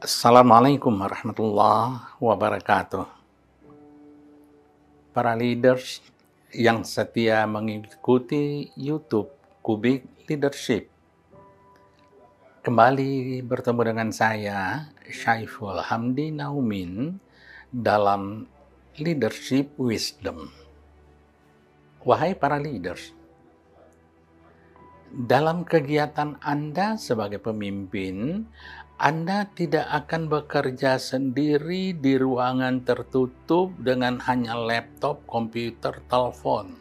Assalamualaikum warahmatullahi wabarakatuh. Para leaders yang setia mengikuti YouTube Kubik Leadership. Kembali bertemu dengan saya, Syaiful Hamdi Naumin, dalam Leadership Wisdom. Wahai para leaders, dalam kegiatan Anda sebagai pemimpin, Anda tidak akan bekerja sendiri di ruangan tertutup dengan hanya laptop, komputer, telepon.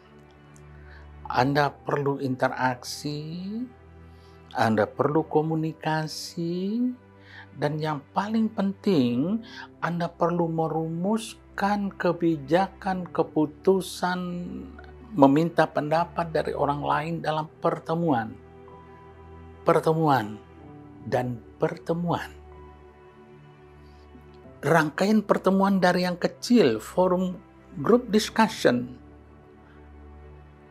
Anda perlu interaksi, Anda perlu komunikasi, dan yang paling penting, Anda perlu merumuskan kebijakan, keputusan, meminta pendapat dari orang lain dalam pertemuan. Rangkaian pertemuan dari yang kecil, forum group discussion,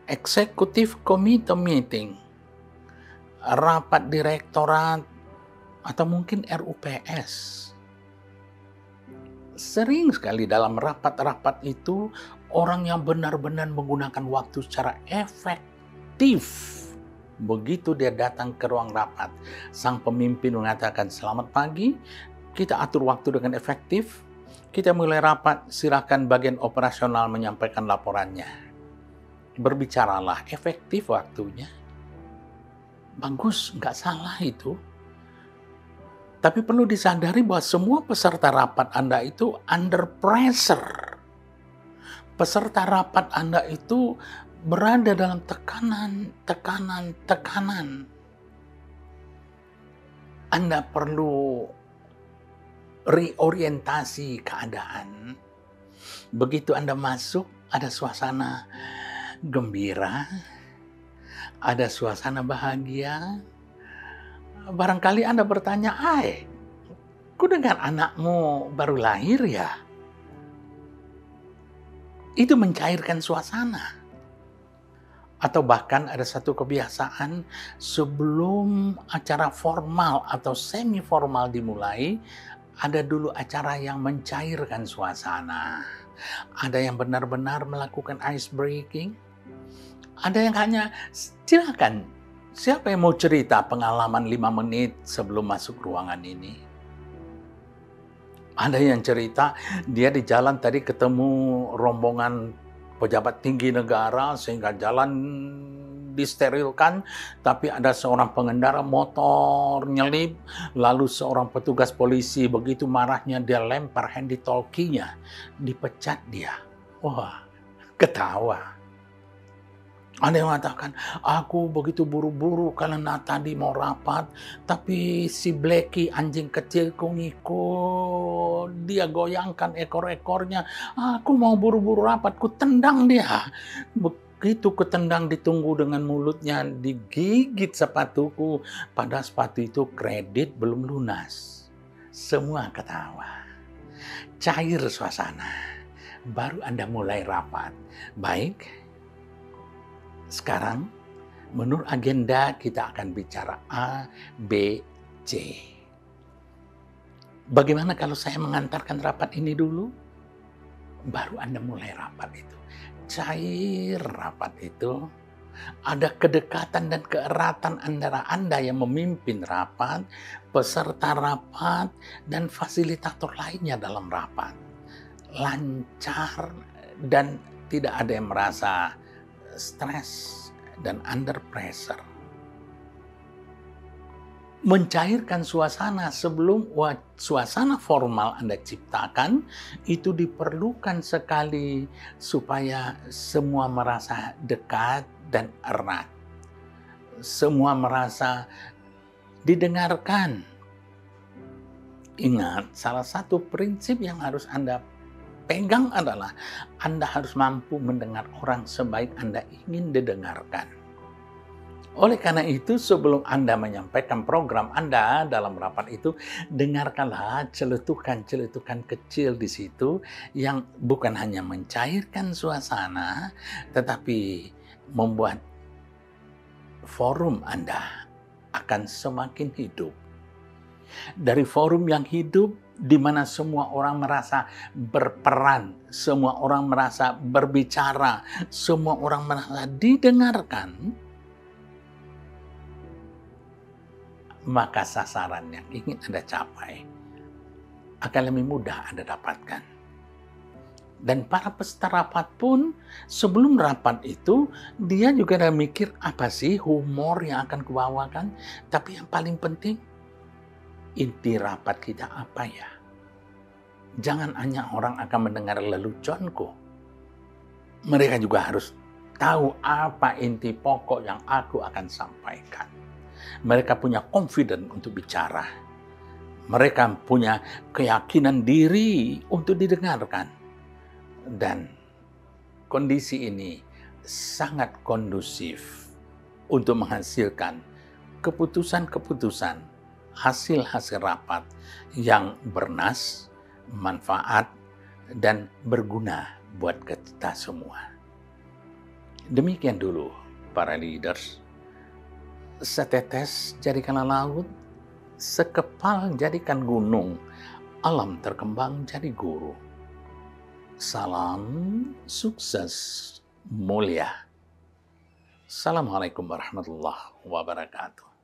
executive committee meeting, rapat direktorat, atau mungkin RUPS. Sering sekali dalam rapat-rapat itu, orang yang benar-benar menggunakan waktu secara efektif. Begitu dia datang ke ruang rapat, sang pemimpin mengatakan, "Selamat pagi, kita atur waktu dengan efektif, kita mulai rapat, silakan bagian operasional menyampaikan laporannya." Berbicaralah, efektif waktunya. Bagus, nggak salah itu. Tapi perlu disadari bahwa semua peserta rapat Anda itu under pressure. Peserta rapat Anda itu berada dalam tekanan. Anda perlu reorientasi keadaan. Begitu Anda masuk, ada suasana gembira, ada suasana bahagia. Barangkali Anda bertanya, ku dengar anakmu baru lahir ya? Itu mencairkan suasana. Atau bahkan ada satu kebiasaan, sebelum acara formal atau semi formal dimulai, ada dulu acara yang mencairkan suasana. Ada yang benar-benar melakukan ice breaking. Ada yang hanya, silakan, siapa yang mau cerita pengalaman 5 menit sebelum masuk ruangan ini? Ada yang cerita, dia di jalan tadi ketemu rombongan pejabat tinggi negara sehingga jalan disterilkan, tapi ada seorang pengendara motor nyelip, lalu seorang petugas polisi begitu marahnya dia lempar handy talkie-nya, dipecat dia. Wah, ketawa. Ada yang mengatakan, aku begitu buru-buru karena tadi mau rapat, tapi si Blacky anjing kecilku ngikut, dia goyangkan ekor-ekornya, aku mau buru-buru rapat, ku tendang dia. Begitu ketendang ditunggu dengan mulutnya, digigit sepatuku, pada sepatu itu kredit belum lunas. Semua ketawa. Cair suasana. Baru Anda mulai rapat. Baik. Sekarang, menurut agenda kita akan bicara A, B, C. Bagaimana kalau saya mengantarkan rapat ini dulu? Baru Anda mulai rapat itu. Cair rapat itu. Ada kedekatan dan keeratan antara Anda yang memimpin rapat, peserta rapat, dan fasilitator lainnya dalam rapat. Lancar dan tidak ada yang merasa stres dan under pressure. Mencairkan suasana sebelum suasana formal Anda ciptakan, itu diperlukan sekali supaya semua merasa dekat dan erat. Semua merasa didengarkan. Ingat, salah satu prinsip yang harus Anda pegang adalah Anda harus mampu mendengar orang sebaik Anda ingin didengarkan. Oleh karena itu, sebelum Anda menyampaikan program Anda dalam rapat itu, dengarkanlah celetukan-celetukan kecil di situ yang bukan hanya mencairkan suasana, tetapi membuat forum Anda akan semakin hidup. dari forum yang hidup di mana semua orang merasa berperan, semua orang merasa berbicara, semua orang merasa didengarkan, maka sasaran yang ingin Anda capai akan lebih mudah Anda dapatkan. Dan para peserta rapat pun sebelum rapat itu dia juga udah mikir apa sih humor yang akan kubawakan. Tapi yang paling penting inti rapat kita apa ya? Jangan hanya orang akan mendengar leluconku. Mereka juga harus tahu apa inti pokok yang aku akan sampaikan. Mereka punya confidence untuk bicara. Mereka punya keyakinan diri untuk didengarkan. Dan kondisi ini sangat kondusif untuk menghasilkan keputusan-keputusan, hasil-hasil rapat yang bernas, manfaat, dan berguna buat kita semua. Demikian dulu para leaders. Setetes jadikanlah laut, sekepal jadikan gunung, alam terkembang jadi guru. Salam sukses mulia. Assalamualaikum warahmatullahi wabarakatuh.